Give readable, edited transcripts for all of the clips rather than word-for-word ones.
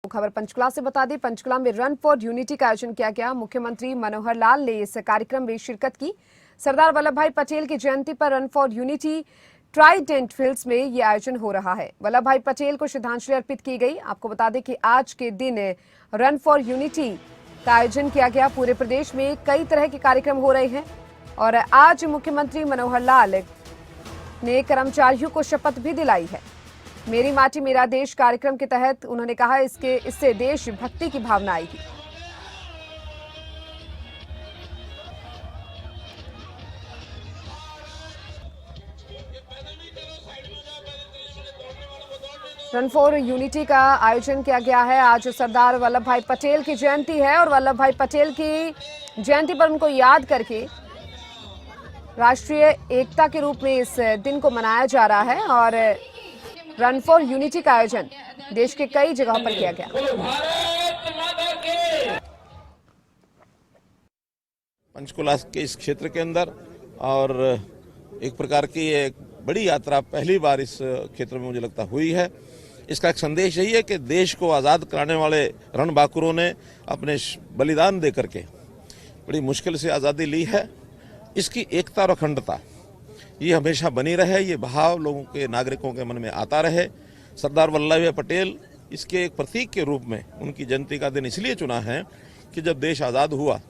खबर पंचकुला से बता दें, पंचकुला में रन फॉर यूनिटी का आयोजन किया गया। मुख्यमंत्री मनोहर लाल ने इस कार्यक्रम में शिरकत की। सरदार वल्लभ भाई पटेल की जयंती पर run for unity Trident fields में ये आयोजन हो रहा है। वल्लभ भाई पटेल को श्रद्धांजलि अर्पित की गई। आपको बता दें कि आज के दिन रन फॉर यूनिटी का आयोजन किया गया। पूरे प्रदेश में कई तरह के कार्यक्रम हो रहे हैं और आज मुख्यमंत्री मनोहर लाल ने कर्मचारियों को शपथ भी दिलाई है। मेरी माटी मेरा देश कार्यक्रम के तहत उन्होंने कहा इससे देशभक्ति की भावना आएगी। रन फॉर यूनिटी का आयोजन किया गया है। आज सरदार वल्लभ भाई पटेल की जयंती है और वल्लभ भाई पटेल की जयंती पर उनको याद करके राष्ट्रीय एकता के रूप में इस दिन को मनाया जा रहा है और रन फॉर यूनिटी का आयोजन देश के कई जगहों पर किया गया। पंचकुला के इस क्षेत्र के अंदर और एक प्रकार की एक बड़ी यात्रा पहली बार इस क्षेत्र में मुझे लगता हुई है। इसका एक संदेश यही है कि देश को आज़ाद कराने वाले रणबांकुरों ने अपने बलिदान दे करके बड़ी मुश्किल से आज़ादी ली है। इसकी एकता और अखंडता ये हमेशा बनी रहे, ये भाव लोगों के नागरिकों के मन में आता रहे। सरदार वल्लभ भाई पटेल इसके एक प्रतीक के रूप में उनकी जयंती का दिन इसलिए चुना है कि जब देश आज़ाद हुआ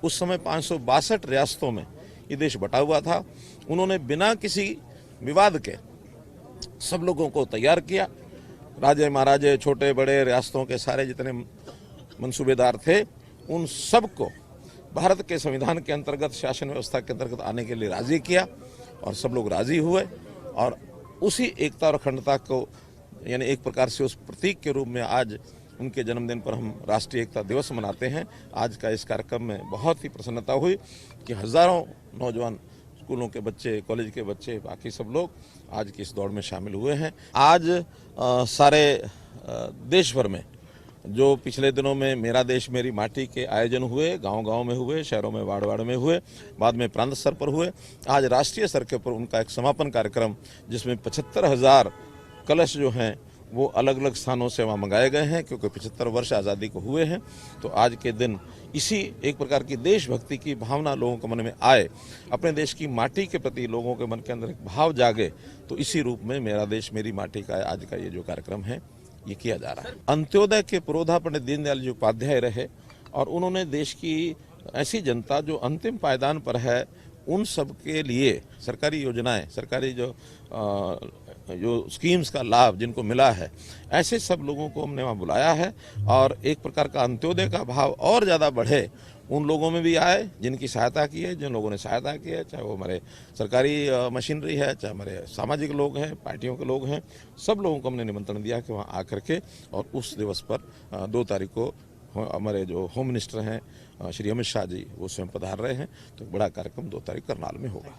उस समय 562 रियासतों में ये देश बटा हुआ था। उन्होंने बिना किसी विवाद के सब लोगों को तैयार किया। राजे महाराजे, छोटे बड़े रियासतों के सारे जितने मंसूबेदार थे उन सबको भारत के संविधान के अंतर्गत, शासन व्यवस्था के अंतर्गत आने के लिए राजी किया और सब लोग राजी हुए और उसी एकता और अखंडता को यानी एक प्रकार से उस प्रतीक के रूप में आज उनके जन्मदिन पर हम राष्ट्रीय एकता दिवस मनाते हैं। आज का इस कार्यक्रम में बहुत ही प्रसन्नता हुई कि हजारों नौजवान, स्कूलों के बच्चे, कॉलेज के बच्चे, बाकी सब लोग आज की इस दौड़ में शामिल हुए हैं। आज सारे देश भर में जो पिछले दिनों में मेरा देश मेरी माटी के आयोजन हुए, गांव-गांव में हुए, शहरों में, वार्ड-वार्ड में हुए, बाद में प्रांत स्तर पर हुए, आज राष्ट्रीय स्तर के ऊपर उनका एक समापन कार्यक्रम जिसमें 75,000 कलश जो हैं वो अलग अलग स्थानों से वहाँ मंगाए गए हैं क्योंकि 75 वर्ष आज़ादी को हुए हैं। तो आज के दिन इसी एक प्रकार की देशभक्ति की भावना लोगों के मन में आए, अपने देश की माटी के प्रति लोगों के मन के अंदर एक भाव जागे, तो इसी रूप में मेरा देश मेरी माटी का आज का ये जो कार्यक्रम है ये किया जा रहा है। अंत्योदय के पुरोधा पंडित दीनदयाल जी उपाध्याय रहे और उन्होंने देश की ऐसी जनता जो अंतिम पायदान पर है उन सब के लिए सरकारी योजनाएं, सरकारी जो स्कीम्स का लाभ जिनको मिला है, ऐसे सब लोगों को हमने वहाँ बुलाया है और एक प्रकार का अंत्योदय का भाव और ज़्यादा बढ़े उन लोगों में भी आए जिनकी सहायता की है, जिन लोगों ने सहायता की है, चाहे वो हमारे सरकारी मशीनरी है, चाहे हमारे सामाजिक लोग हैं, पार्टियों के लोग हैं, सब लोगों को हमने निमंत्रण दिया कि वहाँ आकर के और उस दिवस पर 2 तारीख को हमारे जो होम मिनिस्टर हैं श्री अमित शाह जी वो स्वयं पधार रहे हैं। तो बड़ा कार्यक्रम 2 तारीख करनाल में होगा।